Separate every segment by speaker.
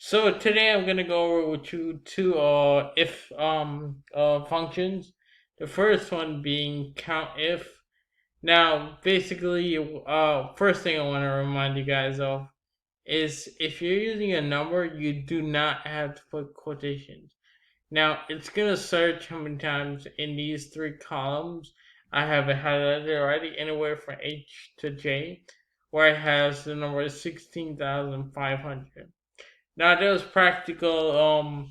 Speaker 1: So today I'm gonna go over with you two if functions. The first one being count if. Now basically first thing I want to remind you guys of is if you're using a number you do not have to put quotations. Now it's gonna search how many times in these three columns. I have it highlighted already anywhere from H to J, where it has the number 16,500. Now there's practical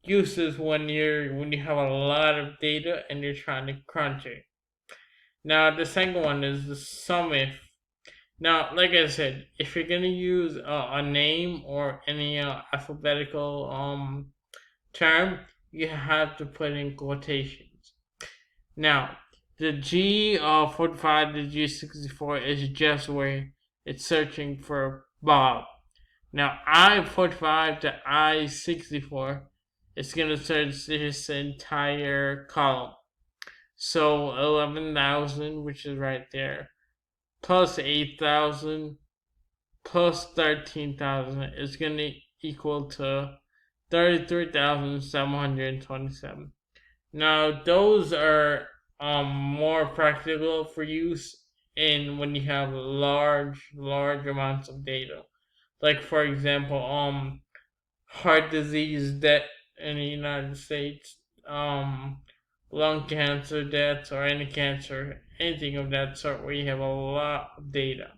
Speaker 1: uses when you have a lot of data and you're trying to crunch it. Now the second one is the Sumif. Now, like I said, if you're gonna use a name or any alphabetical term, you have to put in quotations. Now, the G45 to G64 is just where it's searching for Bob. Now, I45 to I64 is going to search this entire column. So 11,000, which is right there, plus 8,000, plus 13,000 is going to equal to 33,727. Now, those are more practical for use in when you have large amounts of data. Like for example, heart disease death in the United States, lung cancer deaths or any cancer, anything of that sort where you have a lot of data.